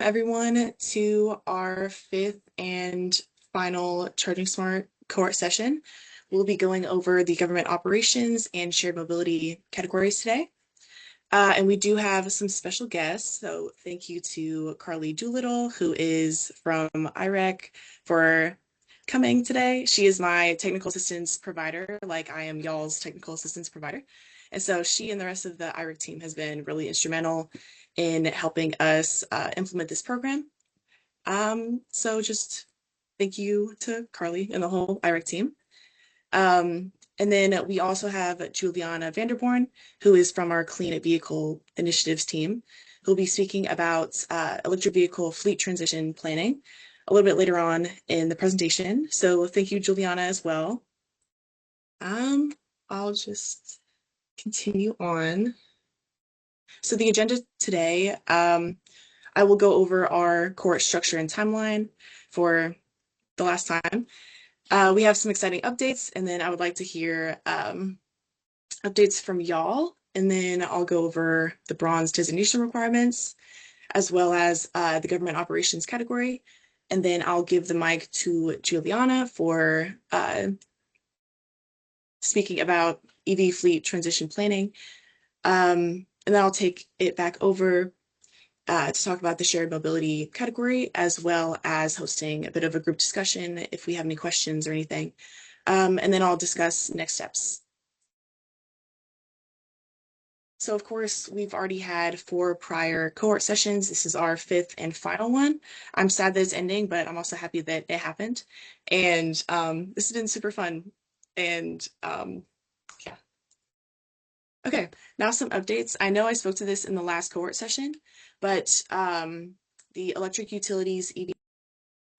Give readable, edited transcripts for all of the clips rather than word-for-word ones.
Everyone to our fifth and final Charging Smart cohort session. We'll be going over the government operations and shared mobility categories today. And we do have some special guests. So thank you to Carly Doolittle, who is from IREC, for coming today. She is my technical assistance provider, like I am y'all's technical assistance provider. And so she and the rest of the IREC team has been really instrumental in helping us implement this program. So just thank you to Carly and the whole IREC team. And then we also have Juliana Vanderborn, who is from our Clean Vehicle Initiatives team, who'll be speaking about electric vehicle fleet transition planning a little bit later on in the presentation. So thank you, Juliana, as well. Um, I'll just continue on. So the agenda today, I will go over our cohort structure and timeline for the last time. We have some exciting updates, and then I would like to hear updates from y'all, and then I'll go over the bronze designation requirements, as well as the government operations category, and then I'll give the mic to Juliana for speaking about EV fleet transition planning, and then I'll take it back over to talk about the shared mobility category, as well as hosting a bit of a group discussion if we have any questions or anything. And then I'll discuss next steps. So of course, we've already had 4 prior cohort sessions. This is our fifth and final one. I'm sad that it's ending, but I'm also happy that it happened. And this has been super fun. And yeah. Okay, now some updates. I know I spoke to this in the last cohort session, but the electric utilities EV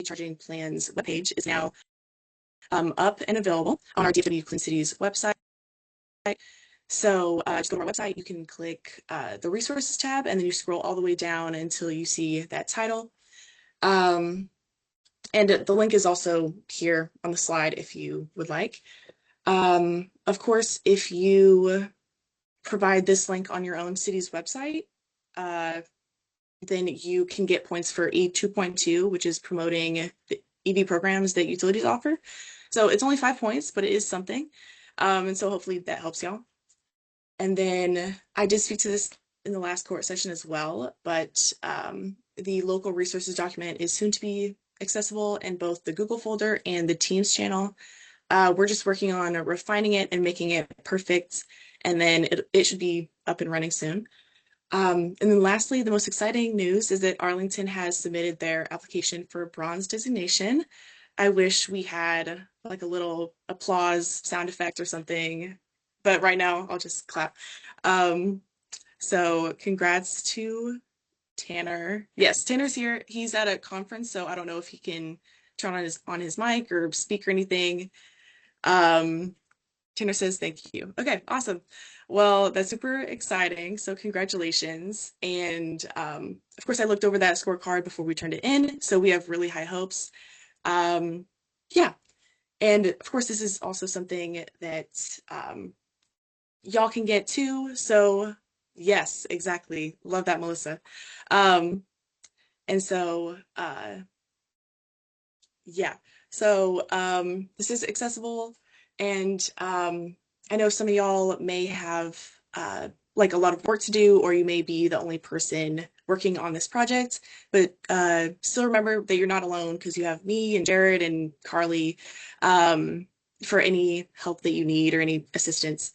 charging plans webpage is now up and available on our DFW Clean Cities website. So just go to our website, you can click the resources tab, and then you scroll all the way down until you see that title. And the link is also here on the slide if you would like. Of course, if you provide this link on your own city's website, then you can get points for E2.2, which is promoting the EV programs that utilities offer. So it's only 5 points, but it is something. And so hopefully that helps y'all. And then I did speak to this in the last cohort session as well, but the local resources document is soon to be accessible in both the Google folder and the Teams channel. We're just working on refining it and making it perfect, and then it should be up and running soon. And then lastly, the most exciting news is that Arlington has submitted their application for bronze designation. I wish we had like a little applause sound effect or something, but right now I'll just clap. Um, so congrats to Tanner. Yes, Tanner's here. He's at a conference, so I don't know if he can turn on his mic or speak or anything. Um, Tanner says thank you. Okay, awesome. Well, that's super exciting. So congratulations. And of course, I looked over that scorecard before we turned it in. So we have really high hopes. Um, yeah. And of course, this is also something that y'all can get too. So yes, exactly. Love that, Melissa. Um, and so yeah. So this is accessible, and I know some of y'all may have like a lot of work to do, or you may be the only person working on this project, but still remember that you're not alone because you have me and Jared and Carly for any help that you need or any assistance.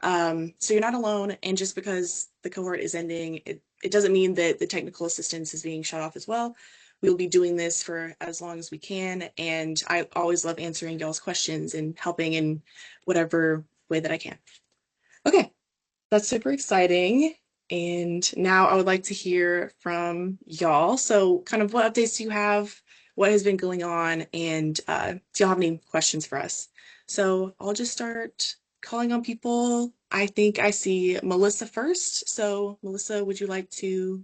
So you're not alone, and just because the cohort is ending, it doesn't mean that the technical assistance is being shut off as well. We'll be doing this for as long as we can, and I always love answering y'all's questions and helping in whatever way that I can. Okay, that's super exciting. And now I would like to hear from y'all. So kind of what updates do you have? What has been going on? And do y'all have any questions for us? So I'll just start calling on people. I think I see Melissa first. So Melissa, would you like to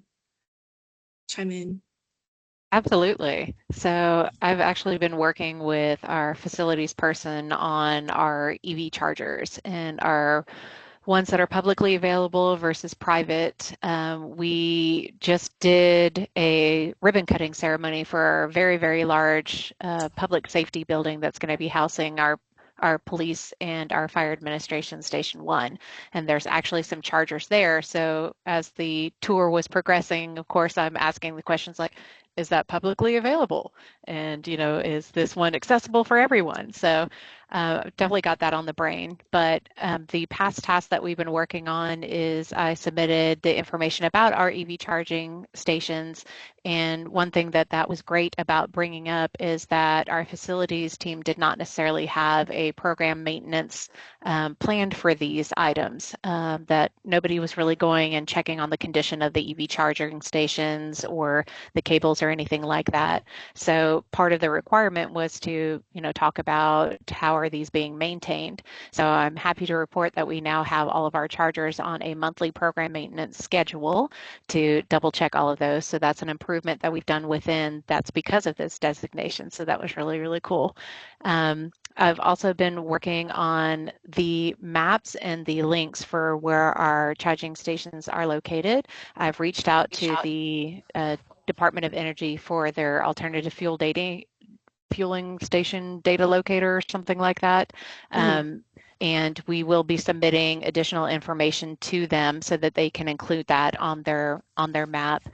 chime in? Absolutely. So I've actually been working with our facilities person on our EV chargers and our ones that are publicly available versus private. We just did a ribbon cutting ceremony for our very, very large public safety building that's going to be housing our police and our fire administration station one. And there's actually some chargers there. So as the tour was progressing, of course, I'm asking the questions like, is that publicly available? And, is this one accessible for everyone? So definitely got that on the brain. But the past task that we've been working on is I submitted the information about our EV charging stations. And one thing that was great about bringing up is that our facilities team did not necessarily have a program maintenance planned for these items, that nobody was really going and checking on the condition of the EV charging stations or the cables or anything like that. So part of the requirement was to, talk about how are these being maintained. So I'm happy to report that we now have all of our chargers on a monthly program maintenance schedule to double check all of those. So that's an improvement that we've done within that's because of this designation. So that was really, really cool. I've also been working on the maps and the links for where our charging stations are located. I've reached out to the Department of Energy for their alternative fueling station data locator or something like that. Mhm. And we will be submitting additional information to them so that they can include that on their map.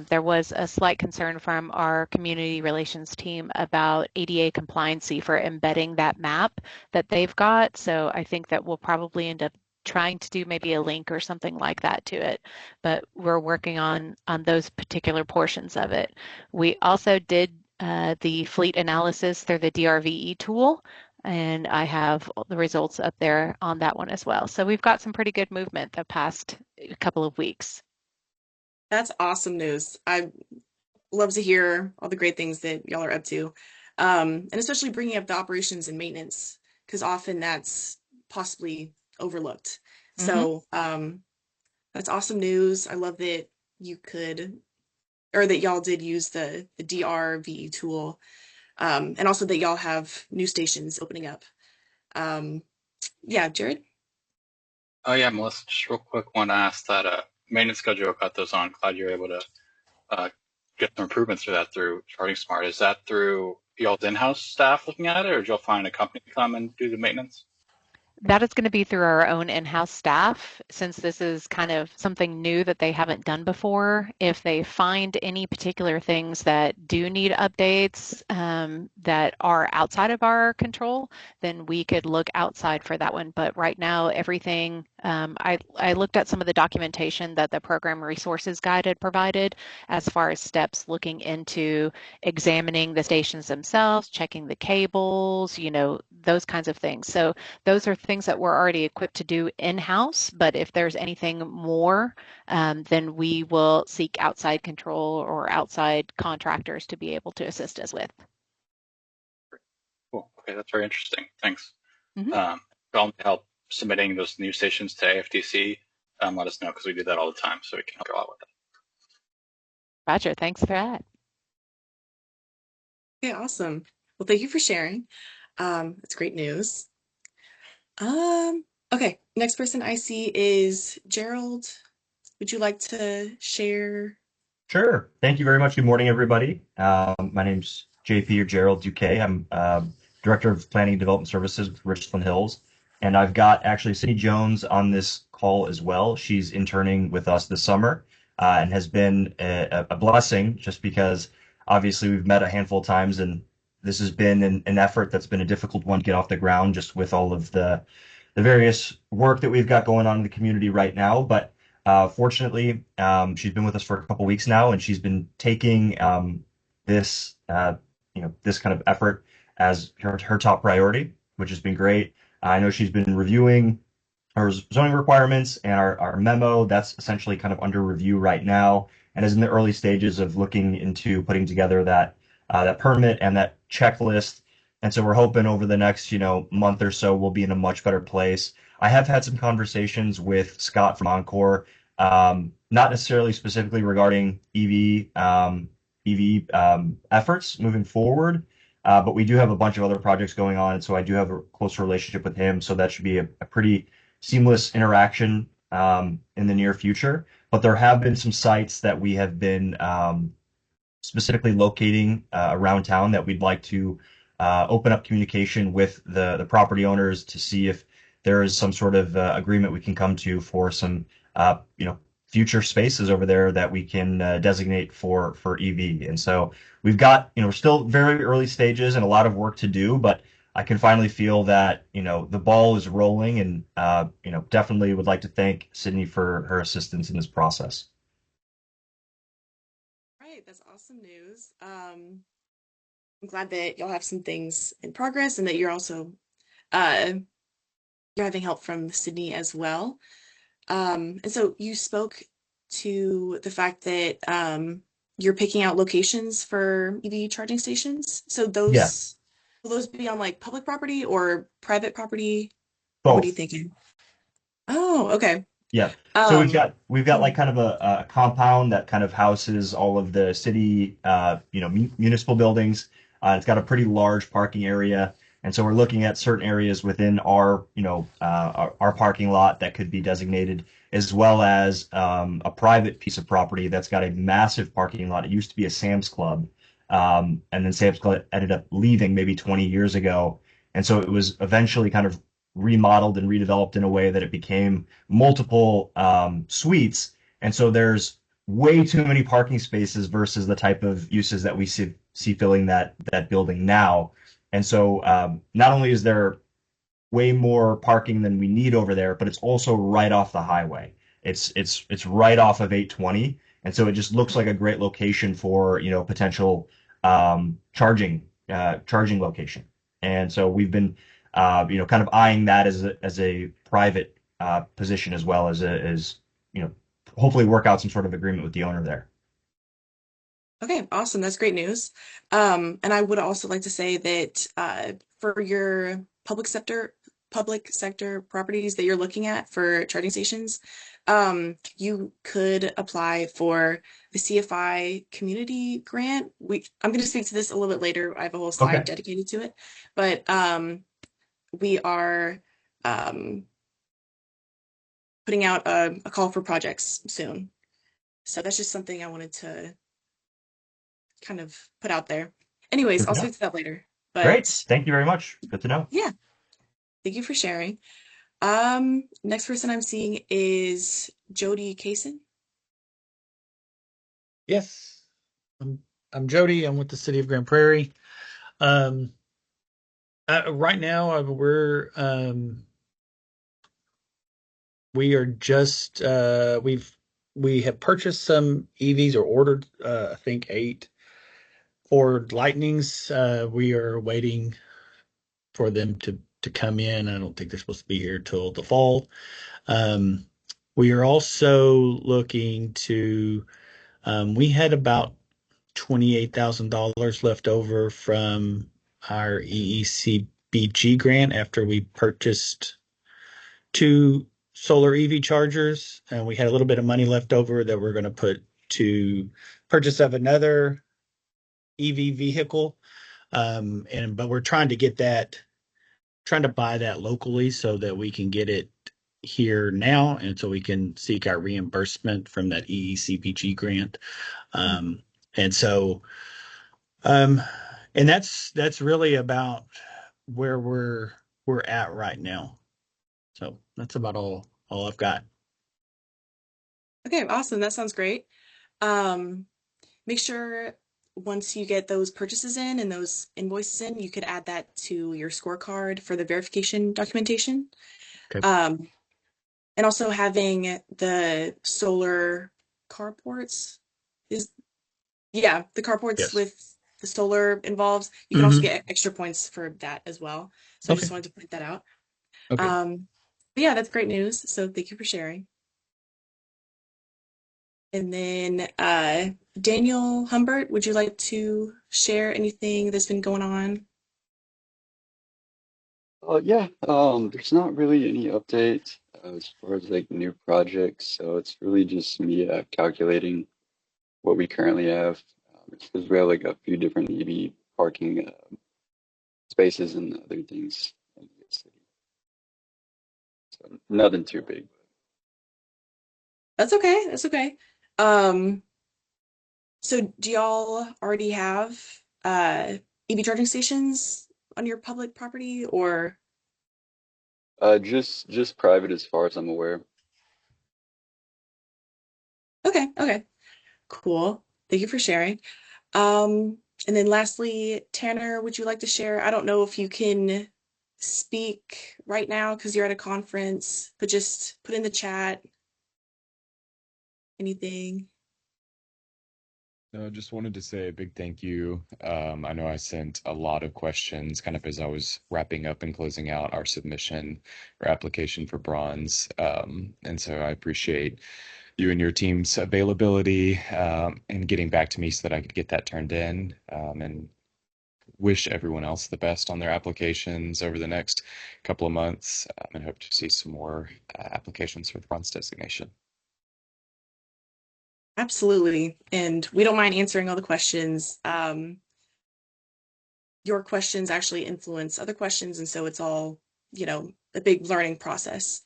There was a slight concern from our community relations team about ADA compliancy for embedding that map that they've got. So I think that we'll probably end up trying to do maybe a link or something like that to it, but we're working on those particular portions of it. We also did the fleet analysis through the DRVE tool, and I have the results up there on that one as well. So we've got some pretty good movement the past couple of weeks. That's awesome news. I love to hear all the great things that y'all are up to. And especially bringing up the operations and maintenance, because often that's possibly overlooked. Hmm. So, that's awesome news. I love that you could, or that y'all did use the DRVE tool, and also that y'all have new stations opening up. Um, yeah, Jared? Oh yeah, Melissa, just real quick, want to ask that maintenance schedule got those on. Glad you're able to uh, get some improvements through that through Charting Smart. Is that through y'all's in-house staff looking at it, or did y'all find a company to come and do the maintenance? That is going to be through our own in-house staff, since this is kind of something new that they haven't done before. If they find any particular things that do need updates, that are outside of our control, then we could look outside for that one. But right now, everything, I looked at some of the documentation that the program resources guide had provided as far as steps looking into examining the stations themselves, checking the cables, those kinds of things. So those are things that we're already equipped to do in-house, but if there's anything more, then we will seek outside control or outside contractors to be able to assist us with. Cool. Okay, that's very interesting. Thanks. Hmm. If y'all need help submitting those new stations to AFDC, let us know because we do that all the time, so we can help you out with it. Roger, thanks for that. Okay, awesome. Well, thank you for sharing. It's great news. Um, okay, next person I see is Gerald. Would you like to share? Sure. Thank you very much. Good morning, everybody. My name's JP or Gerald Duque. I'm Director of Planning and Development Services with Richland Hills. And I've got actually Cindy Jones on this call as well. She's interning with us this summer and has been a blessing just because obviously we've met a handful of times and this has been an effort that's been a difficult one to get off the ground just with all of the various work that we've got going on in the community right now. But fortunately, she's been with us for a couple weeks now, and she's been taking this, this kind of effort as her top priority, which has been great. I know she's been reviewing our zoning requirements and our memo. That's essentially kind of under review right now, and is in the early stages of looking into putting together that permit and that checklist. And so we're hoping over the next month or so we'll be in a much better place. I have had some conversations with Scott from Encore, not necessarily specifically regarding EV efforts moving forward, but we do have a bunch of other projects going on, and so I do have a close relationship with him. So that should be a pretty seamless interaction in the near future. But there have been some sites that we have been specifically locating around town that we'd like to open up communication with the property owners to see if there is some sort of agreement we can come to for some future spaces over there that we can designate for EV. And so we've got, we're still very early stages and a lot of work to do, but I can finally feel that, the ball is rolling, and, definitely would like to thank Sydney for her assistance in this process. Right, that's awesome news. I'm glad that y'all have some things in progress and that you're also uh, you're having help from Sydney as well. And so you spoke to the fact that you're picking out locations for EV charging stations. So Yeah, those will those be on like public property or private property? Or what are you both. thinking? Oh, okay. Yeah. So we've Um, got we've got like kind of a compound that kind of houses all of the city, municipal buildings. It's got a pretty large parking area, and so we're looking at certain areas within our, our parking lot that could be designated, as well as a private piece of property that's got a massive parking lot. It used to be a Sam's Club, and then Sam's Club ended up leaving maybe 20 years ago, and so it was eventually kind of remodeled and redeveloped in a way that it became multiple suites, and so there's way too many parking spaces versus the type of uses that we see filling that building now. And so not only is there way more parking than we need over there, but it's also right off the highway. It's right off of 820, and so it just looks like a great location for potential charging location. And so we've been kind of eyeing that as a private position, as well as hopefully work out some sort of agreement with the owner there. Okay, awesome. That's great news. And I would also like to say that for your public sector properties that you're looking at for charging stations, you could apply for the CFI community grant. I'm going to speak to this a little bit later. I have a whole slide Okay. dedicated to it, but we are um, putting out a call for projects soon. So that's just something I wanted to kind of put out there. Anyways, Good to I'll know. speak to that later. Great. But Thank you very much. Good to know. yeah, thank you for sharing. Next person I'm seeing is Jody Kaysen. Yes, I'm Jody. I'm with the city of Grand Prairie. Um, right now, we are just we have purchased some EVs, or ordered I think 8 Ford Lightnings. We are waiting for them to come in. I don't think they're supposed to be here till the fall. Um, we are also looking to. We had about $28,000 left over from our EECBG grant after we purchased 2 solar EV chargers, and we had a little bit of money left over that we're going to put to purchase of another EV vehicle. But we're trying to buy that locally so that we can get it here now, and so we can seek our reimbursement from that EECBG grant. Um, and so Um, and that's really about where we're at right now. So that's about all I've got. Okay, awesome. That sounds great. Um, Make sure once you get those purchases in and those invoices in, you could add that to your scorecard for the verification documentation. Okay. Um, and also having the solar carports is yeah, the carports Yes. with the solar involved. You can also Hmm. get extra points for that as well. So I Okay. just wanted to point that out. Okay. But yeah, that's great news. So thank you for sharing. And then Daniel Humbert, would you like to share anything that's been going on? Yeah, there's not really any update as far as like new projects, so it's really just me calculating what we currently have. Because we have like a few different EV parking spaces and other things in the city. So nothing too big. That's okay. That's okay. Um, so do y'all already have EV charging stations on your public property or Just private as far as I'm aware. okay, okay. Cool. Thank you for sharing. Um, and then lastly, Tanner, would you like to share? I don't know if you can speak right now because you're at a conference, but just put in the chat anything. No, just wanted to say a big thank you. I know I sent a lot of questions kind of as I was wrapping up and closing out our submission or application for bronze. And so I appreciate you and your team's availability and getting back to me so that I could get that turned in. And wish everyone else the best on their applications over the next couple of months and hope to see some more applications for the bronze designation. Absolutely. And we don't mind answering all the questions. Your questions actually influence other questions, and so it's all, a big learning process.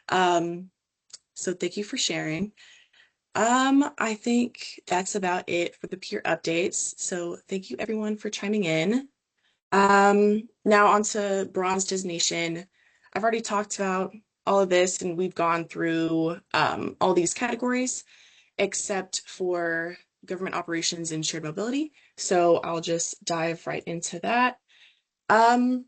So thank you for sharing. I think that's about it for the peer updates. So thank you everyone for chiming in. Now on to bronze designation. I've already talked about all of this and we've gone through all these categories except for government operations and shared mobility. So I'll just dive right into that. Um,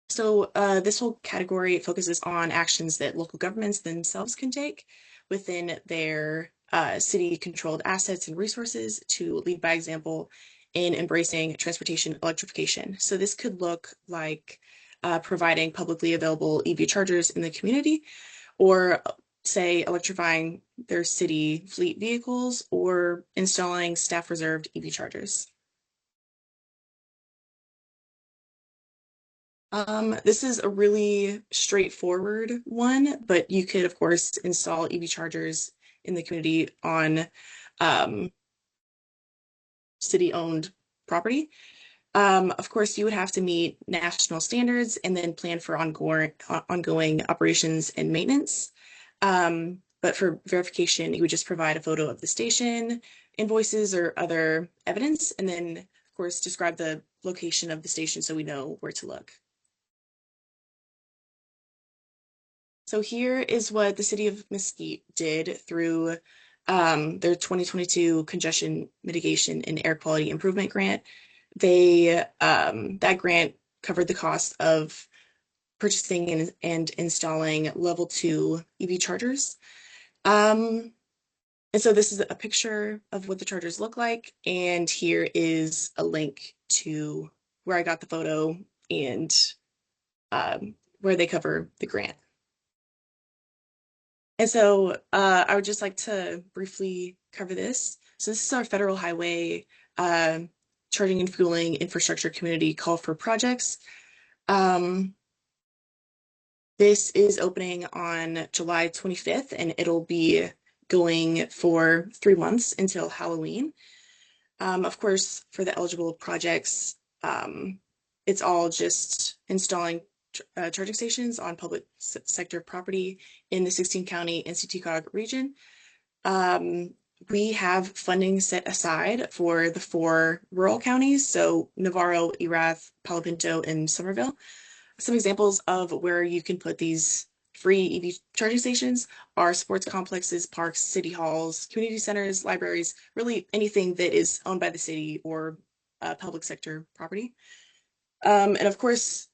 this whole category focuses on actions that local governments themselves can take within their city-controlled assets and resources to lead by example in embracing transportation electrification. So this could look like providing publicly available EV chargers in the community, or say electrifying their city fleet vehicles, or installing staff-reserved EV chargers. This is a really straightforward one, but you could, of course, install EV chargers in the community on city-owned property. Of course, you would have to meet national standards and then plan for ongoing operations and maintenance. But for verification, you would just provide a photo of the station, invoices, or other evidence, and then, of course, describe the location of the station so we know where to look. So here is what the city of Mesquite did through their 2022 congestion mitigation and air quality improvement grant. That grant covered the cost of purchasing and installing level 2 EV chargers. And so this is a picture of what the chargers look like, and here is a link to where I got the photo and where they cover the grant. And so I would just like to briefly cover this. So this is our federal highway uh, charging and fueling infrastructure community call for projects. This is opening on July 25th, and it'll be going for 3 months until Halloween. Of course, for the eligible projects, it's all just installing charging stations on public sector property in the 16-county NCTCOG region. We have funding set aside for the 4 rural counties, so Navarro, Erath, Palo Pinto, and Somerville. Some examples of where you can put these free EV charging stations are sports complexes, parks, city halls, community centers, libraries, really anything that is owned by the city or public sector property. And of course,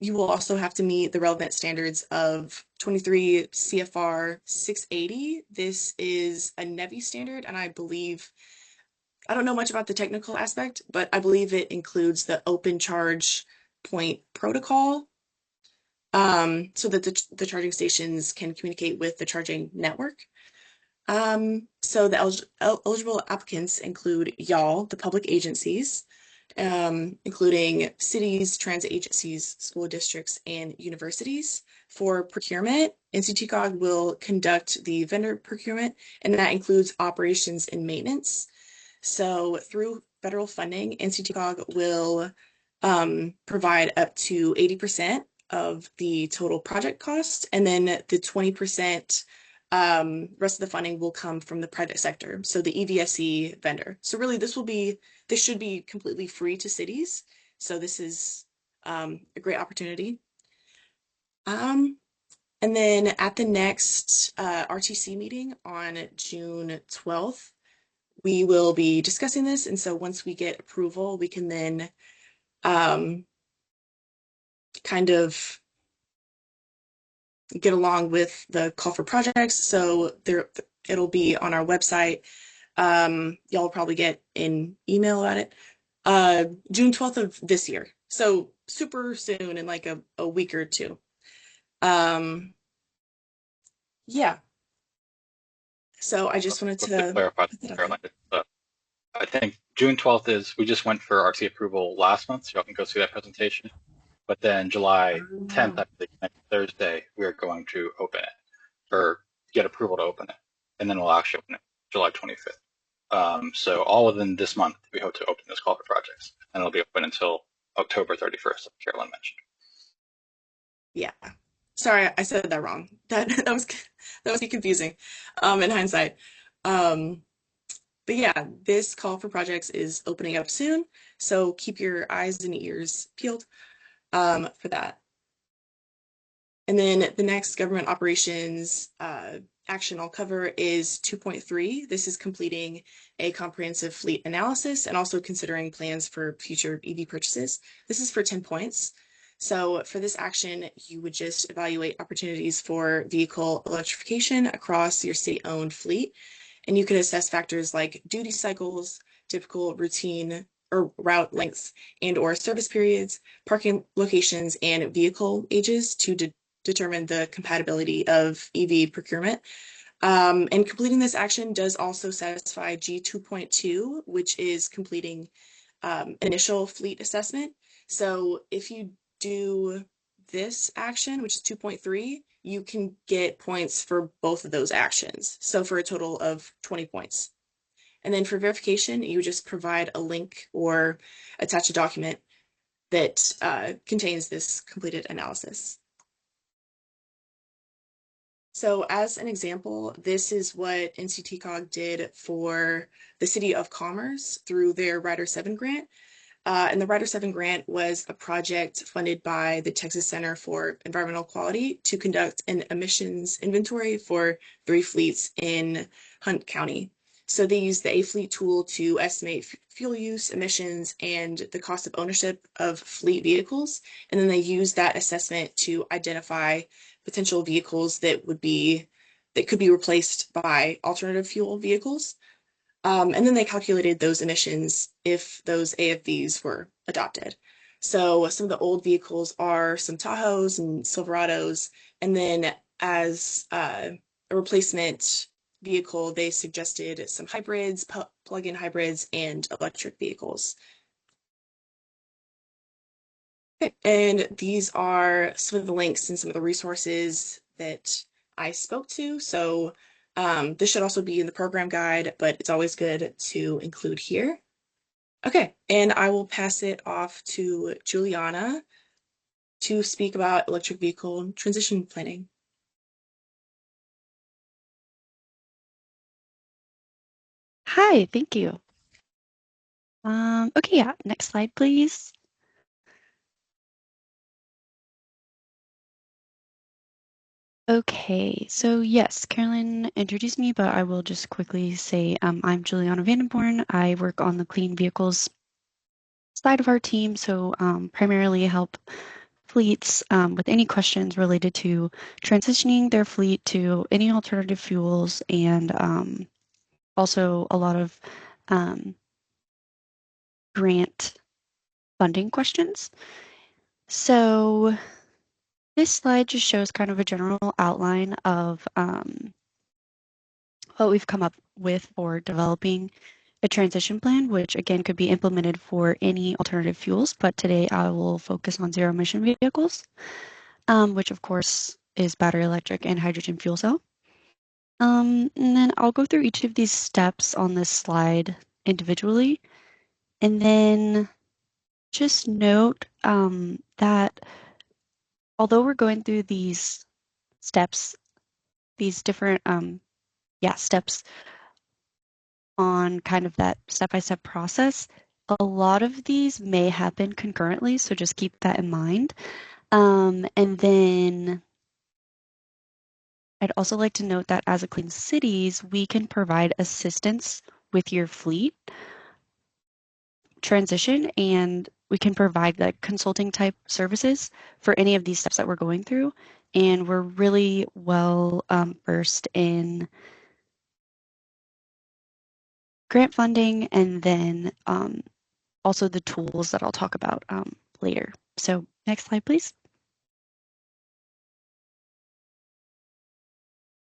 you will also have to meet the relevant standards of 23 CFR 680. This is a NEVI standard, and I don't know much about the technical aspect, but I believe it includes the open charge point protocol, so that the charging stations can communicate with the charging network. So the eligible applicants include y'all, the public agencies, including cities, transit agencies, school districts, and universities. For procurement, NCTCOG will conduct the vendor procurement, and that includes operations and maintenance. So through federal funding, NCTCOG will provide up to 80% of the total project cost, and then the 20% rest of the funding will come from the private sector, so the EVSE vendor. So really, this should be completely free to cities. So this is a great opportunity. And then at the next RTC meeting on June 12th, we will be discussing this. And so once we get approval, we can then kind of get along with the call for projects. So it'll be on our website. Y'all will probably get an email about it. June 12th of this year. So super soon, in like a week or two. Yeah. So I just wanted To to clarify, put that out there. Caroline, I think June 12th is, we just went for RC approval last month, so y'all can go see that presentation. But then July 10th, I think next Thursday, we are going to open it, or get approval to open it. And then we'll actually open it July 25th. So all within this month, we hope to open this call for projects. And it'll be open until October 31st, as Carolyn mentioned. Yeah. Sorry, I said that wrong. That was confusing, in hindsight. But yeah, this call for projects is opening up soon, so keep your eyes and ears peeled, for that. And then the next government operations action I'll cover is 2.3. This is completing a comprehensive fleet analysis and also considering plans for future EV purchases. This is for 10 points. So for this action, you would just evaluate opportunities for vehicle electrification across your state-owned fleet. And you could assess factors like duty cycles, typical routine or route lengths, and or service periods, parking locations, and vehicle ages to determine the compatibility of EV procurement. And completing this action does also satisfy G2.2, which is completing initial fleet assessment. So if you do this action, which is 2.3, you can get points for both of those actions. So for a total of 20 points. And then for verification, you just provide a link or attach a document that contains this completed analysis. So as an example, this is what NCTCOG did for the City of Commerce through their Rider 7 grant. And the Rider 7 grant was a project funded by the Texas Center for Environmental Quality to conduct an emissions inventory for 3 fleets in Hunt County. So they used the A-Fleet tool to estimate fuel use, emissions, and the cost of ownership of fleet vehicles. And then they used that assessment to identify potential vehicles that could be replaced by alternative fuel vehicles. And then they calculated those emissions if those AFVs were adopted. So some of the old vehicles are some Tahoes and Silverados. And then as a replacement vehicle, they suggested some hybrids, plug-in hybrids, and electric vehicles. Okay. And these are some of the links and some of the resources that I spoke to. So this should also be in the program guide, but it's always good to include here. Okay, and I will pass it off to Juliana to speak about electric vehicle transition planning. Hi, thank you. Okay, yeah, next slide, please. Okay, so yes, Carolyn introduced me, but I will just quickly say I'm Juliana Vandenborn. I work on the clean vehicles side of our team, so primarily help fleets with any questions related to transitioning their fleet to any alternative fuels, and also a lot of grant funding questions. So this slide just shows kind of a general outline of what we've come up with for developing a transition plan, which again could be implemented for any alternative fuels, but today I will focus on zero emission vehicles, which of course is battery electric and hydrogen fuel cell. And then I'll go through each of these steps on this slide individually, and then just note that although we're going through these steps, these different steps on kind of that step-by-step process, a lot of these may happen concurrently, so just keep that in mind. And then I'd also like to note that as a Clean Cities, we can provide assistance with your fleet transition, and we can provide the consulting type services for any of these steps that we're going through. And we're really well versed in grant funding and then also the tools that I'll talk about later. So next slide, please.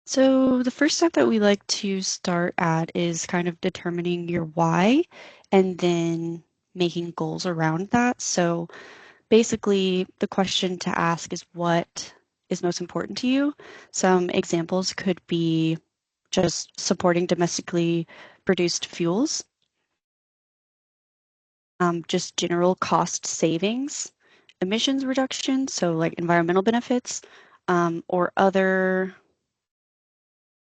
So the first step that we like to start at is kind of determining your why and then making goals around that. So basically the question to ask is what is most important to you? Some examples could be just supporting domestically produced fuels, just general cost savings, emissions reduction, so like environmental benefits, or other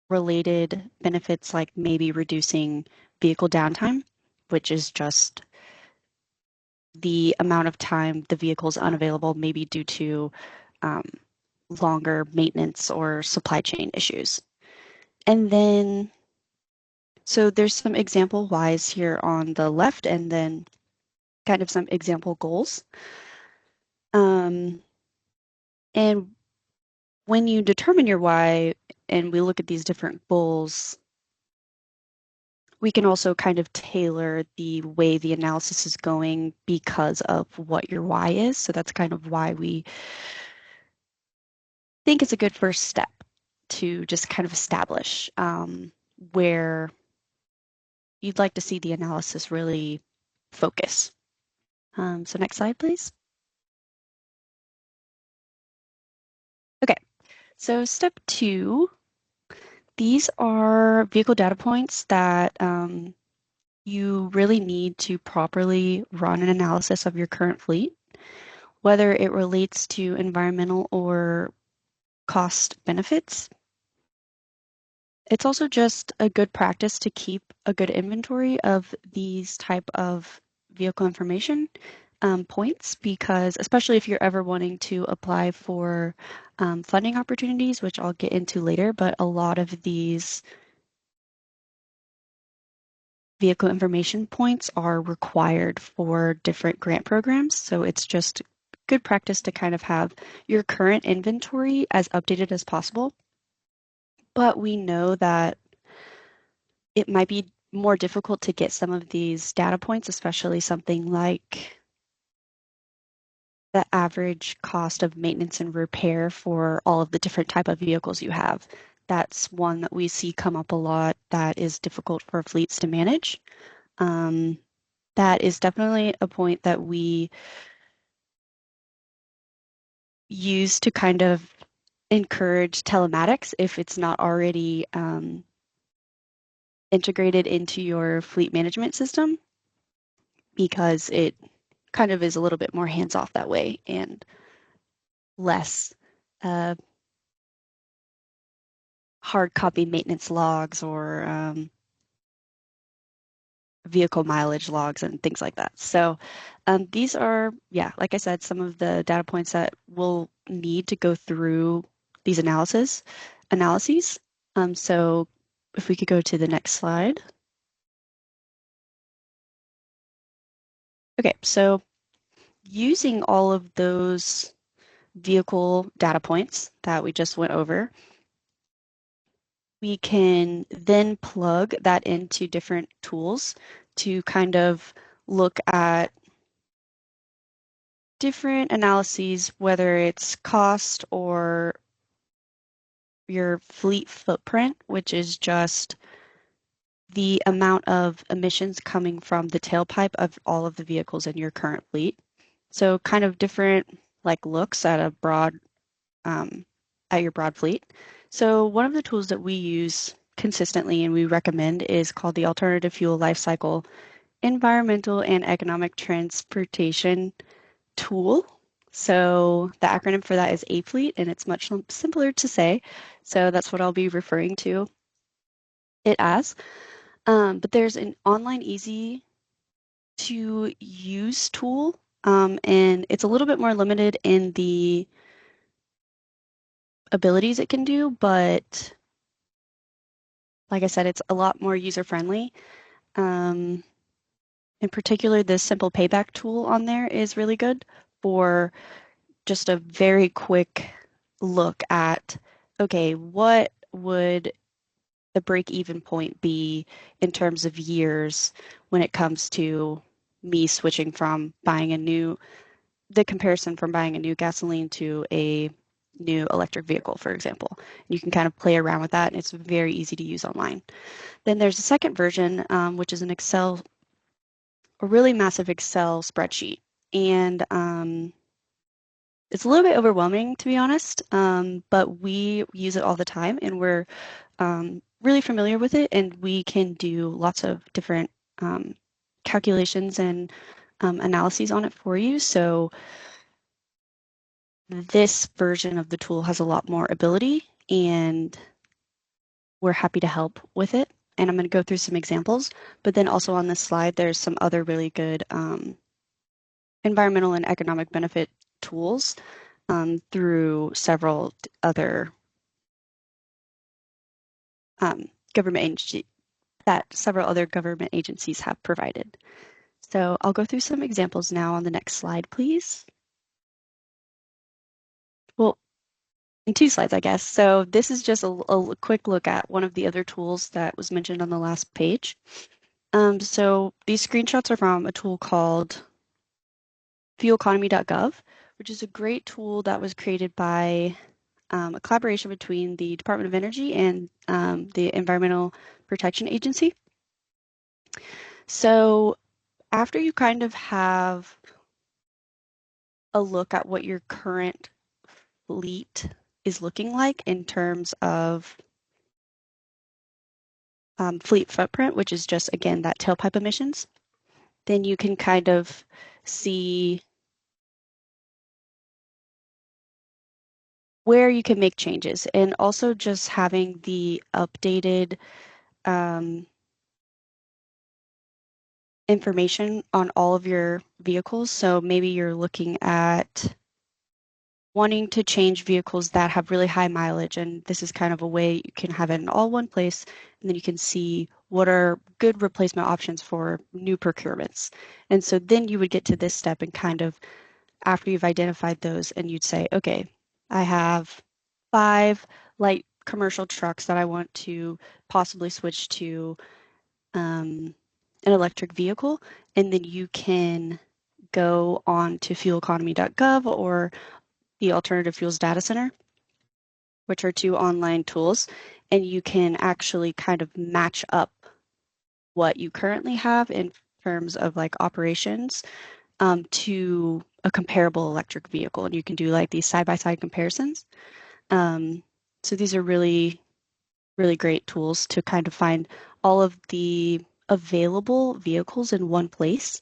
related benefits like maybe reducing vehicle downtime, which is just the amount of time the vehicle is unavailable, maybe due to longer maintenance or supply chain issues. And then, so there's some example whys here on the left, and then kind of some example goals. And when you determine your why, and we look at these different goals, we can also kind of tailor the way the analysis is going because of what your why is. So that's kind of why we think it's a good first step to just kind of establish where you'd like to see the analysis really focus. So next slide, please. Okay, so step 2, these are vehicle data points that you really need to properly run an analysis of your current fleet, whether it relates to environmental or cost benefits. It's also just a good practice to keep a good inventory of these type of vehicle information points, because especially if you're ever wanting to apply for funding opportunities, which I'll get into later, but a lot of these vehicle information points are required for different grant programs. So it's just good practice to kind of have your current inventory as updated as possible. But we know that it might be more difficult to get some of these data points, especially something like the average cost of maintenance and repair for all of the different type of vehicles you have. That's one that we see come up a lot that is difficult for fleets to manage. That is definitely a point that we use to kind of encourage telematics if it's not already integrated into your fleet management system, because it kind of is a little bit more hands-off that way and less hard copy maintenance logs or vehicle mileage logs and things like that. So these are, yeah, like I said, some of the data points that we'll need to go through these analyses. So if we could go to the next slide. Okay, so using all of those vehicle data points that we just went over, we can then plug that into different tools to kind of look at different analyses, whether it's cost or your fleet footprint, which is just the amount of emissions coming from the tailpipe of all of the vehicles in your current fleet. So kind of different like looks at a broad at your broad fleet. So one of the tools that we use consistently and we recommend is called the Alternative Fuel Lifecycle Environmental and Economic Transportation Tool So the acronym for that is A-Fleet, and it's much simpler to say. So that's what I'll be referring to it as. But there's an online easy to use tool, and it's a little bit more limited in the abilities it can do, but like I said, it's a lot more user-friendly. In particular, the simple payback tool on there is really good for just a very quick look at, okay, what would the break-even point be in terms of years when it comes to me switching from the comparison from buying a new gasoline to a new electric vehicle, for example. You can kind of play around with that, and it's very easy to use online. Then there's a second version, which is a really massive Excel spreadsheet. And it's a little bit overwhelming, to be honest, but we use it all the time, and we're really familiar with it, and we can do lots of different calculations and analyses on it for you. So this version of the tool has a lot more ability, and we're happy to help with it. And I'm going to go through some examples, but then also on this slide, there's some other really good environmental and economic benefit tools through several other government agencies that several other government agencies have provided. So I'll go through some examples now on the next slide, please. Well, in 2 slides, I guess. So this is just a quick look at one of the other tools that was mentioned on the last page. So these screenshots are from a tool called fueleconomy.gov, which is a great tool that was created by a collaboration between the Department of Energy and the Environmental Protection Agency. So after you kind of have a look at what your current fleet is looking like in terms of fleet footprint, which is just, again, that tailpipe emissions, then you can kind of see where you can make changes, and also just having the updated information on all of your vehicles. So maybe you're looking at wanting to change vehicles that have really high mileage, and this is kind of a way you can have it in all one place, and then you can see what are good replacement options for new procurements. And so then you would get to this step and kind of, after you've identified those, and you'd say, okay, I have 5 light commercial trucks that I want to possibly switch to an electric vehicle, and then you can go on to fueleconomy.gov or the Alternative Fuels Data Center, which are 2 online tools, and you can actually kind of match up what you currently have in terms of like operations to a comparable electric vehicle, and you can do like these side-by-side comparisons. So these are really, really great tools to kind of find all of the available vehicles in one place.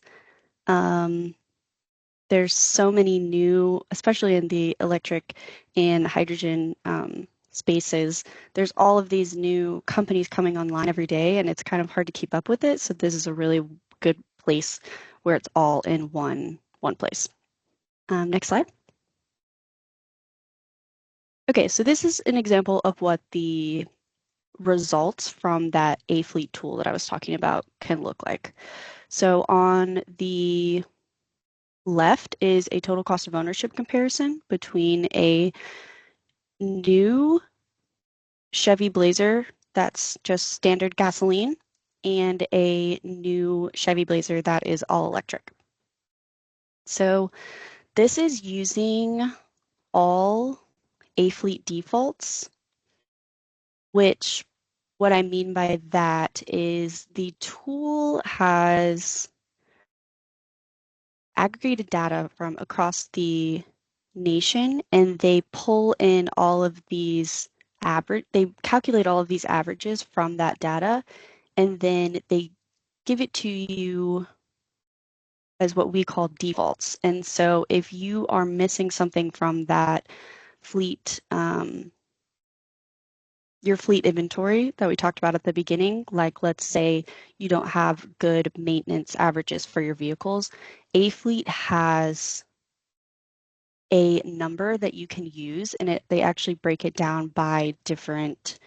There's so many new, especially in the electric and hydrogen spaces, there's all of these new companies coming online every day, and it's kind of hard to keep up with it. So this is a really good place where it's all in one place. Next slide. Okay, so this is an example of what the results from that A-Fleet tool that I was talking about can look like. So on the left is a total cost of ownership comparison between a new Chevy Blazer that's just standard gasoline and a new Chevy Blazer that is all electric. So this is using all A-Fleet defaults, which what I mean by that is the tool has aggregated data from across the nation, and they pull in all of these they calculate all of these averages from that data, and then they give it to you as what we call defaults. And so if you are missing something from that fleet, your fleet inventory that we talked about at the beginning, like let's say you don't have good maintenance averages for your vehicles, A Fleet has a number that you can use, and they actually break it down by different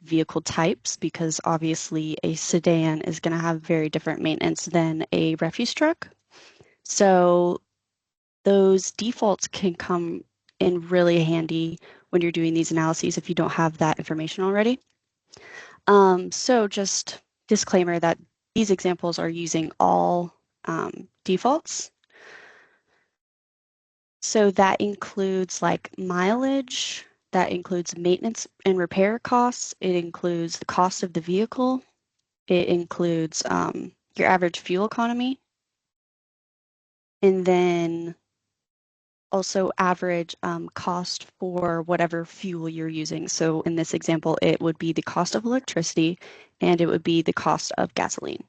vehicle types, because obviously a sedan is going to have very different maintenance than a refuse truck. So those defaults can come in really handy when you're doing these analyses if you don't have that information already. So just disclaimer that these examples are using all defaults. So that includes like mileage, that includes maintenance and repair costs, it includes the cost of the vehicle, it includes your average fuel economy, and then also average cost for whatever fuel you're using. So in this example, it would be the cost of electricity and it would be the cost of gasoline.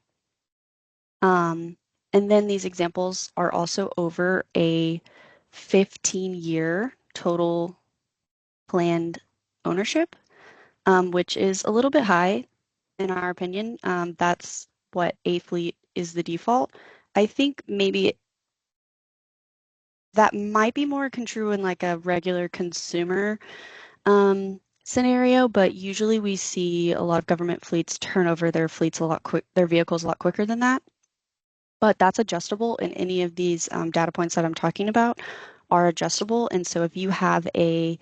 And then these examples are also over a 15-year total planned ownership, which is a little bit high in our opinion. That's what A Fleet is the default. I think maybe that might be more true in like a regular consumer scenario, but usually we see a lot of government fleets turn over their their vehicles a lot quicker than that. But that's adjustable, and any of these data points that I'm talking about are adjustable. And so if you have a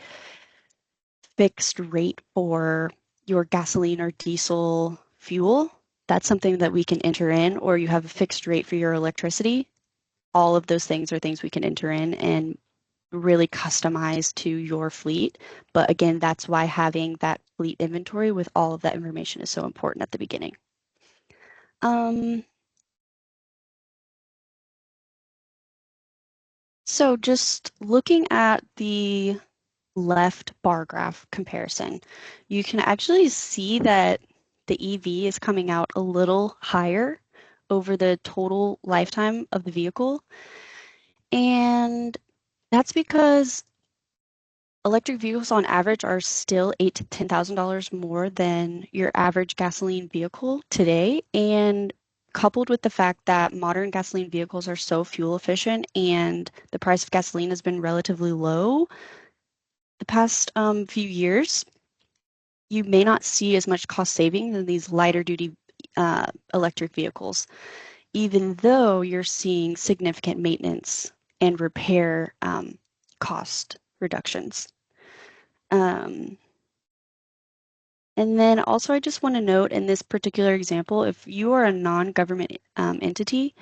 fixed rate for your gasoline or diesel fuel, that's something that we can enter in, or you have a fixed rate for your electricity. All of those things are things we can enter in and really customize to your fleet. But again, that's why having that fleet inventory with all of that information is so important at the beginning. So just looking at the left bar graph comparison, you can actually see that the EV is coming out a little higher over the total lifetime of the vehicle. And that's because electric vehicles on average are still $8,000 to $10,000 more than your average gasoline vehicle today. And coupled with the fact that modern gasoline vehicles are so fuel efficient and the price of gasoline has been relatively low the past few years, you may not see as much cost saving than these lighter duty electric vehicles, even though you're seeing significant maintenance and repair cost reductions. And then also I just want to note in this particular example, if you are a non-government entity,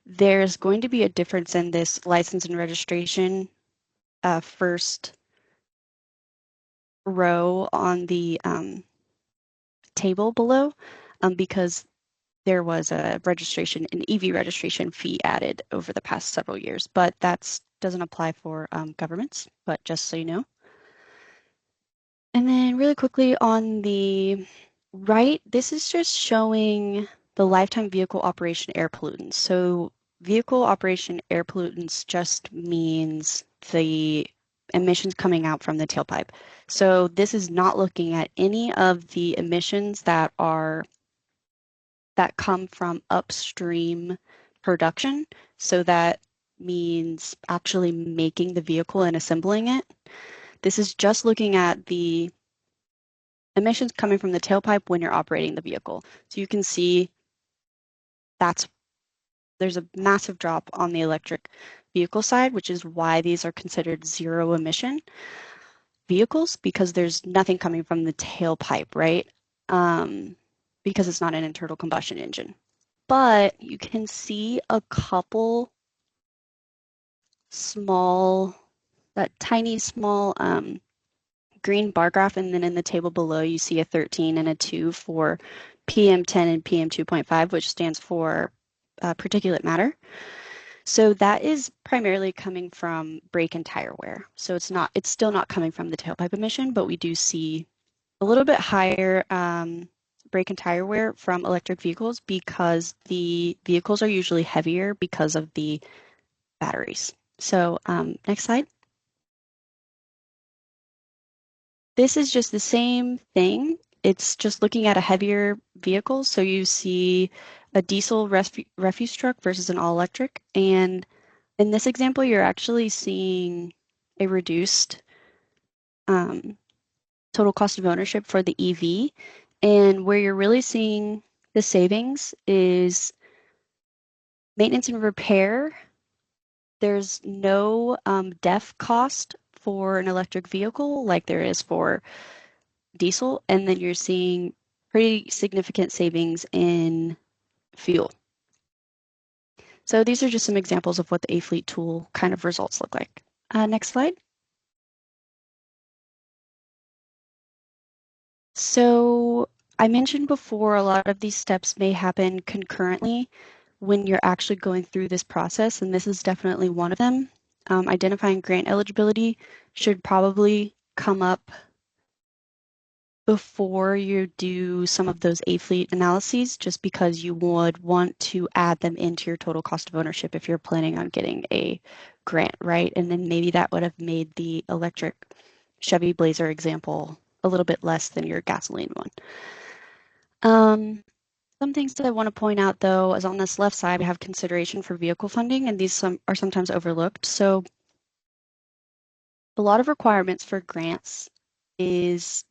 there's going to be a difference in this license and registration first row on the table below, because there was an EV registration fee added over the past several years, but that doesn't apply for governments, but just so you know. And then really quickly on the right, this is just showing the lifetime vehicle operation air pollutants. So vehicle operation air pollutants just means the emissions coming out from the tailpipe. So this is not looking at any of the emissions that come from upstream production. So that means actually making the vehicle and assembling it. This is just looking at the emissions coming from the tailpipe when you're operating the vehicle. So you can see there's a massive drop on the electric vehicle side, which is why these are considered zero emission vehicles, because there's nothing coming from the tailpipe, right? Because it's not an internal combustion engine. But you can see a couple tiny small green bar graph, and then in the table below you see a 13 and a 2 for PM10 and PM2.5, which stands for particulate matter. So that is primarily coming from brake and tire wear. So it's still not coming from the tailpipe emission, but we do see a little bit higher brake and tire wear from electric vehicles because the vehicles are usually heavier because of the batteries. So next slide. This is just the same thing. It's just looking at a heavier vehicle. So you see a diesel refuse truck versus an all-electric. And in this example, you're actually seeing a reduced total cost of ownership for the EV. And where you're really seeing the savings is maintenance and repair. There's no DEF cost for an electric vehicle like there is for diesel, and then you're seeing pretty significant savings in fuel. So these are just some examples of what the A-Fleet tool kind of results look like. Next slide. So I mentioned before, a lot of these steps may happen concurrently when you're actually going through this process, and this is definitely one of them. Identifying grant eligibility should probably come up before you do some of those A-Fleet analyses, just because you would want to add them into your total cost of ownership if you're planning on getting a grant, right? And then maybe that would have made the electric Chevy Blazer example a little bit less than your gasoline one. Some things that I want to point out, though, is on this left side, we have consideration for vehicle funding, and these are sometimes overlooked. So a lot of requirements for grants is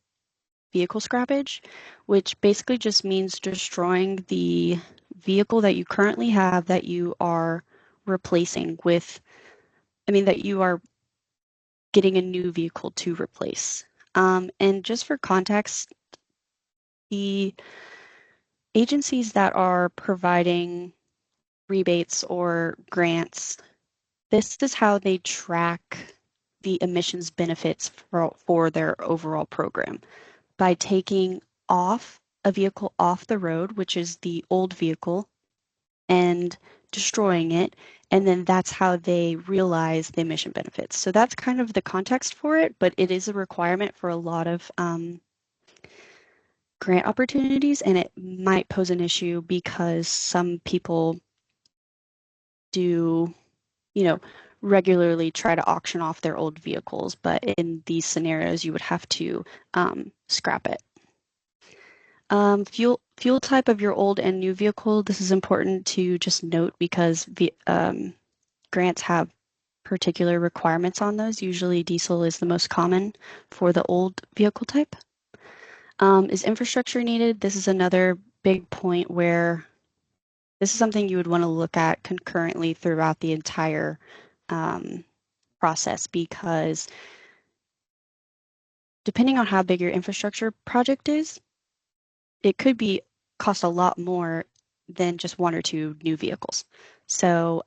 vehicle scrappage, which basically just means destroying the vehicle that you currently have that you are replacing with, that you are getting a new vehicle to replace. And just for context, the agencies that are providing rebates or grants, this is how they track the emissions benefits for their overall program by taking off a vehicle off the road, which is the old vehicle, and destroying it. And then that's how they realize the emission benefits. So that's kind of the context for it, but it is a requirement for a lot of grant opportunities, and it might pose an issue because some people do, regularly try to auction off their old vehicles, but in these scenarios, you would have to scrap it. Fuel type of your old and new vehicle. This is important to just note because grants have particular requirements on those. Usually diesel is the most common for the old vehicle type. Is infrastructure needed? This is another big point where this is something you would want to look at concurrently throughout the entire process, because depending on how big your infrastructure project is, it could cost a lot more than just one or two new vehicles. So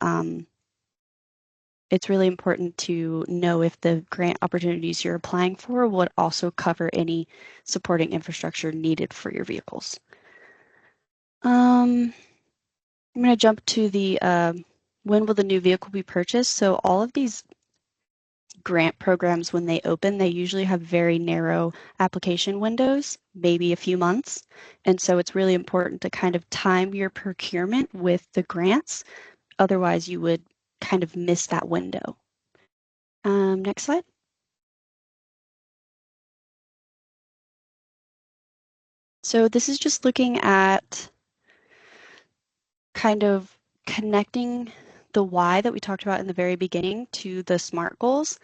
it's really important to know if the grant opportunities you're applying for would also cover any supporting infrastructure needed for your vehicles. I'm going to jump to the when will the new vehicle be purchased? So all of these grant programs, when they open, they usually have very narrow application windows, maybe a few months. And so it's really important to kind of time your procurement with the grants. Otherwise, you would kind of miss that window. Next slide. So this is just looking at kind of connecting the why that we talked about in the very beginning to the SMART goals,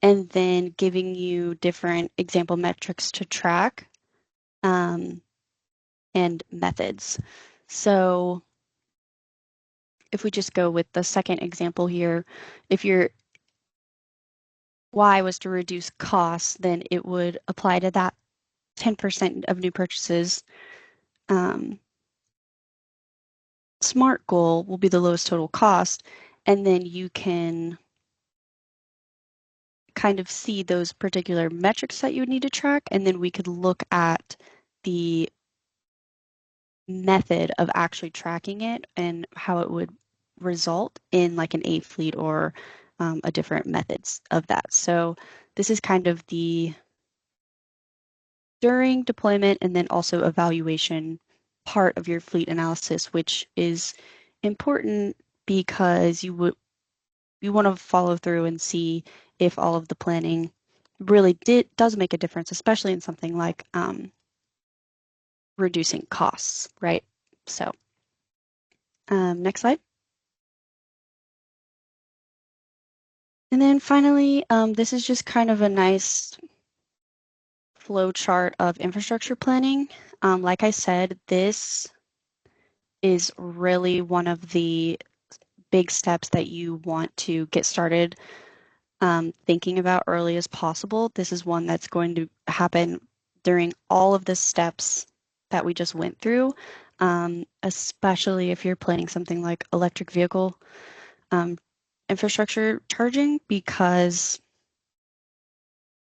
and then giving you different example metrics to track and methods. So if we just go with the second example here, if your why was to reduce costs, then it would apply to that 10% of new purchases. SMART goal will be the lowest total cost, and then you can kind of see those particular metrics that you would need to track, and then we could look at the method of actually tracking it and how it would result in like an A-Fleet or a different methods of that. So this is kind of the during deployment, and then also evaluation part of your fleet analysis, which is important because you want to follow through and see if all of the planning really does make a difference, especially in something like reducing costs, right? So next slide. And then finally, this is just kind of a nice flow chart of infrastructure planning. Like I said, this is really one of the big steps that you want to get started thinking about early as possible. This is one that's going to happen during all of the steps that we just went through, especially if you're planning something like electric vehicle infrastructure charging, because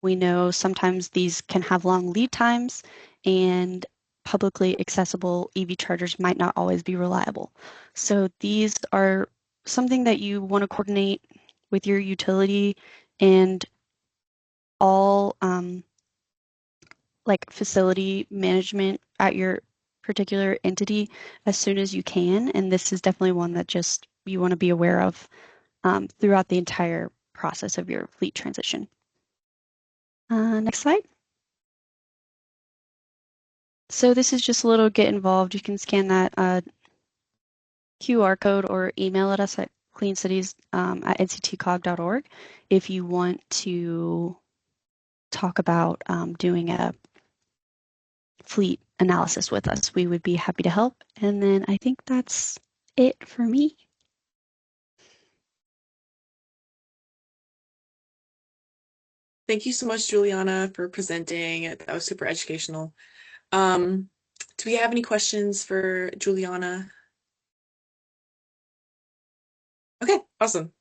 we know sometimes these can have long lead times and publicly accessible EV chargers might not always be reliable. So these are something that you want to coordinate with your utility and all like facility management at your particular entity as soon as you can. And this is definitely one that just you want to be aware of throughout the entire process of your fleet transition. Next slide. So this is just a little get involved. You can scan that QR code or email at us at cleancities at nctcog.org if you want to talk about doing a fleet analysis with us. We would be happy to help. And then I think that's it for me. Thank you so much, Juliana, for presenting. That was super educational. Do we have any questions for Juliana? Okay, awesome.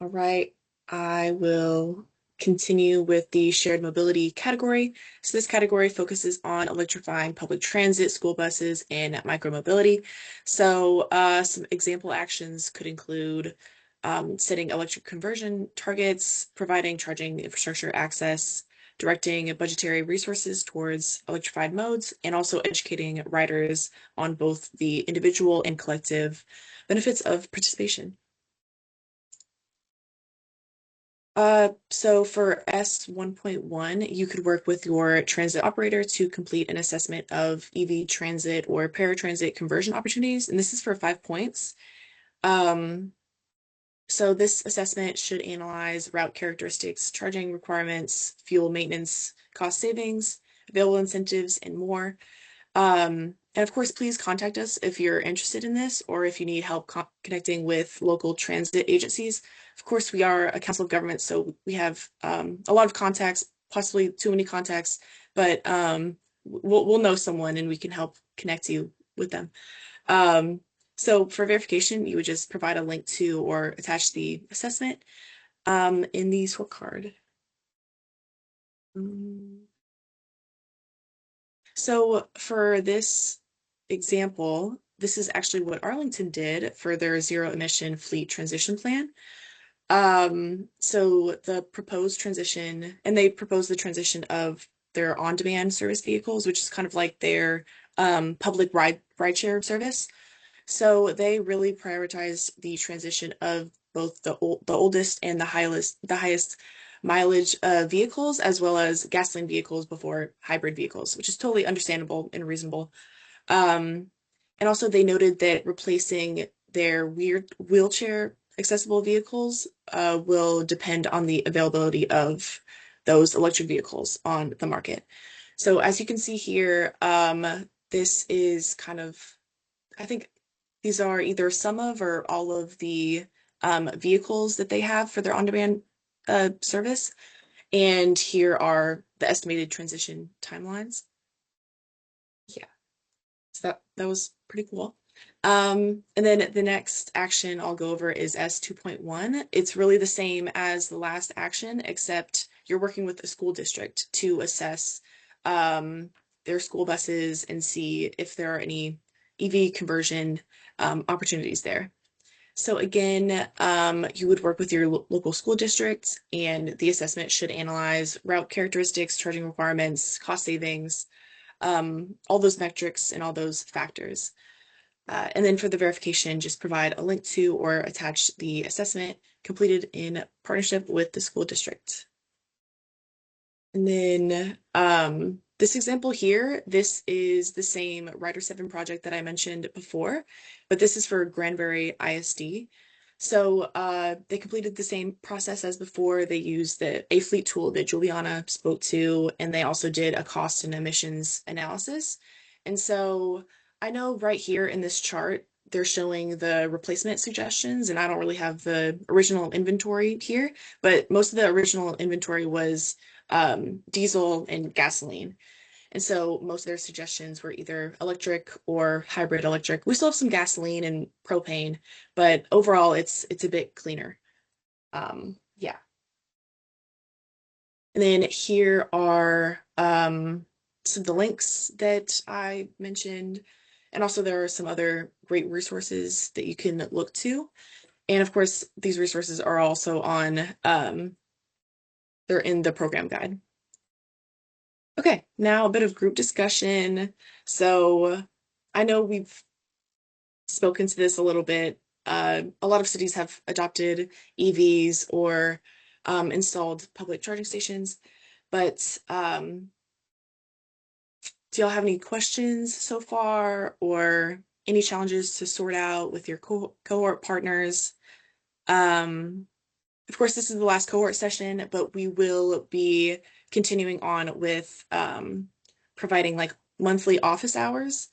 All right, I will continue with the shared mobility category. So this category focuses on electrifying public transit, school buses, and micromobility. So some example actions could include setting electric conversion targets, providing charging infrastructure access, directing budgetary resources towards electrified modes, and also educating riders on both the individual and collective benefits of participation. So for S1.1, you could work with your transit operator to complete an assessment of EV transit or paratransit conversion opportunities, and this is for 5 points. So this assessment should analyze route characteristics, charging requirements, fuel maintenance, cost savings, available incentives, and more. And of course, please contact us if you're interested in this or if you need help connecting with local transit agencies. Of course, we are a council of government, so we have a lot of contacts, possibly too many contacts, but we'll know someone and we can help connect you with them. So for verification, you would just provide a link to or attach the assessment in the scorecard. So for this example, this is actually what Arlington did for their zero emission fleet transition plan. So the proposed transition, and they proposed the transition of their on-demand service vehicles, which is kind of like their public rideshare service. So they really prioritize the transition of both the oldest and the highest mileage vehicles, as well as gasoline vehicles before hybrid vehicles, which is totally understandable and reasonable. Um, and also they noted that replacing their wheelchair accessible vehicles will depend on the availability of those electric vehicles on the market. So as you can see here, this is kind of, I think these are either some of or all of the vehicles that they have for their on-demand service. And here are the estimated transition timelines. Yeah, so that was pretty cool. And then the next action I'll go over is S2.1. It's really the same as the last action, except you're working with a school district to assess their school buses and see if there are any EV conversion opportunities there. So again, you would work with your local school district, and the assessment should analyze route characteristics, charging requirements, cost savings, all those metrics and all those factors. And then for the verification, just provide a link to or attach the assessment completed in partnership with the school district. And then this example here, this is the same Rider 7 project that I mentioned before, but this is for Granbury ISD. So they completed the same process as before. They used the A-Fleet tool that Juliana spoke to, and they also did a cost and emissions analysis. And so I know right here in this chart, they're showing the replacement suggestions, and I don't really have the original inventory here, but most of the original inventory was diesel and gasoline. And so most of their suggestions were either electric or hybrid electric. We still have some gasoline and propane, but overall it's a bit cleaner. Yeah. And then here are some of the links that I mentioned. And also there are some other great resources that you can look to. And of course, these resources are also on, they're in the program guide. Okay, now a bit of group discussion. So I know we've spoken to this a little bit. A lot of cities have adopted EVs or installed public charging stations, but do y'all have any questions so far or any challenges to sort out with your cohort partners? Of course, this is the last cohort session, but we will be continuing on with providing like monthly office hours.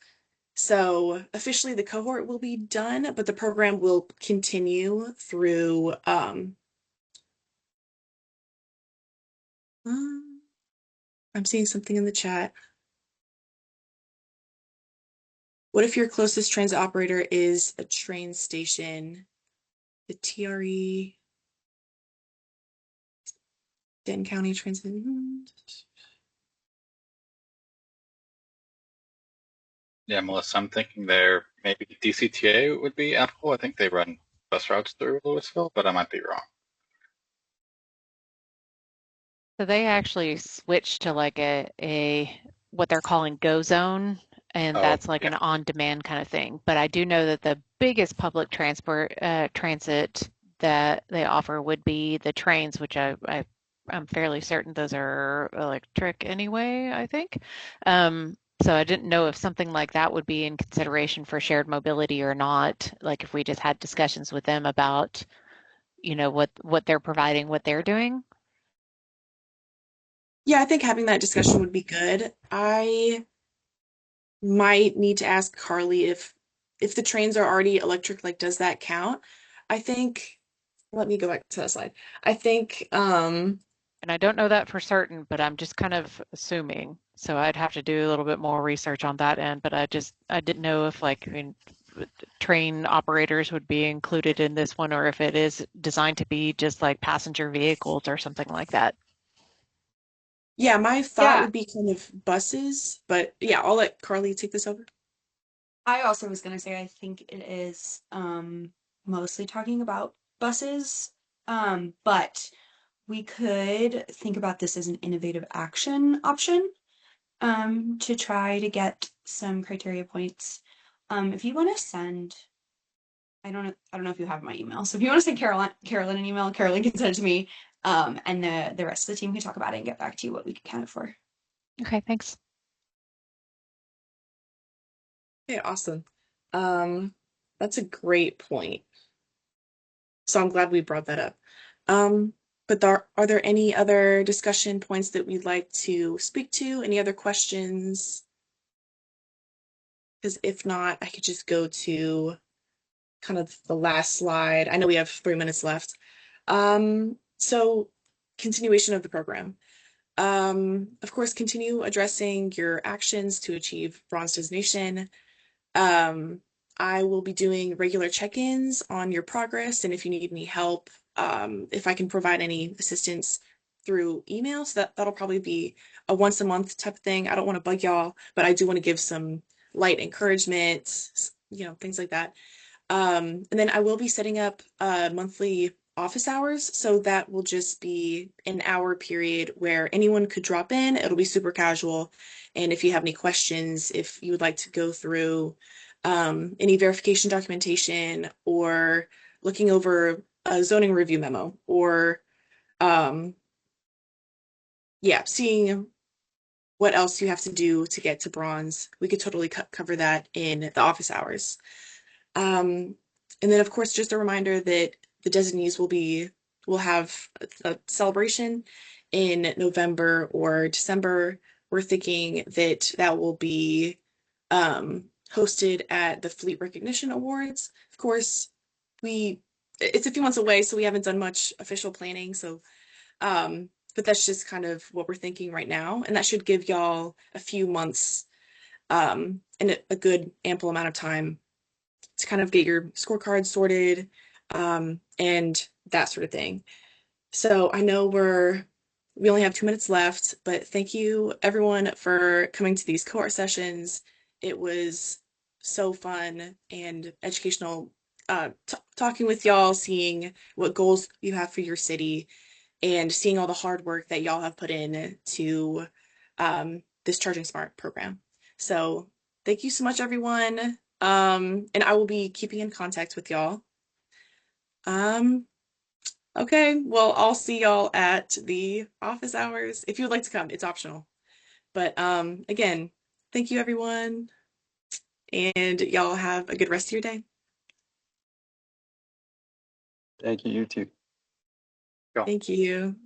So officially the cohort will be done, but the program will continue through I'm seeing something in the chat. What if your closest transit operator is a train station? The TRE, Denton County Transit. Yeah, Melissa, I'm thinking there maybe DCTA would be applicable. I think they run bus routes through Louisville, but I might be wrong. So they actually switched to like a what they're calling go zone, and Oh, that's like yeah. an on-demand kind of thing. But I do know that the biggest public transit that they offer would be the trains, which I'm fairly certain those are electric anyway, I think. So I didn't know if something like that would be in consideration for shared mobility or not, like if we just had discussions with them about, what they're providing, what they're doing. Yeah, I think having that discussion would be good. I might need to ask Carly if the trains are already electric, like does that count? I think let me go back to that slide. I think And I don't know that for certain, but I'm just kind of assuming. So I'd have to do a little bit more research on that end, but I didn't know if like, I mean, train operators would be included in this one or if it is designed to be just like passenger vehicles or something like that. yeah, my thought Yeah, would be kind of buses, but yeah, I'll let Carly take this over. I also was gonna say I think it is mostly talking about buses. But we could think about this as an innovative action option to try to get some criteria points. If you want to send, I don't know if you have my email. So if you want to send Carolyn an email, Carolyn can send it to me. And the rest of the team can talk about it and get back to you what we can count it for. Okay, thanks. Okay, awesome. That's a great point. So I'm glad we brought that up. But are there any other discussion points that we'd like to speak to? Any other questions? Because if not, I could just go to kind of the last slide. I know we have 3 minutes left. So continuation of the program. Of course, continue addressing your actions to achieve bronze designation. Um, I will be doing regular check-ins on your progress, and if you need any help, if I can provide any assistance through email, so that'll probably be a once a month type of thing. I don't want to bug y'all, but I do want to give some light encouragement, things like that. And then I will be setting up monthly office hours. So that will just be an hour period where anyone could drop in. It'll be super casual. And if you have any questions, if you would like to go through any verification documentation or looking over a zoning review memo or um, yeah, seeing what else you have to do to get to bronze, we could totally cover that in the office hours. Um, and then, of course, just a reminder that the designees will have a celebration in November or December. We're thinking that that will be hosted at the Fleet Recognition Awards. Of course, it's a few months away, so we haven't done much official planning. So, but that's just kind of what we're thinking right now, and that should give y'all a few months and a good ample amount of time to kind of get your scorecards sorted and that sort of thing. So I know we only have 2 minutes left, but thank you everyone for coming to these cohort sessions. It was so fun and educational talking with y'all, seeing what goals you have for your city, and seeing all the hard work that y'all have put in to this Charging Smart program. So thank you so much, everyone. And I will be keeping in contact with y'all. Um, okay, well, I'll see y'all at the office hours. If you would like to come, it's optional. But again, thank you, everyone, and y'all have a good rest of your day. Thank you, you too. Go. Thank you.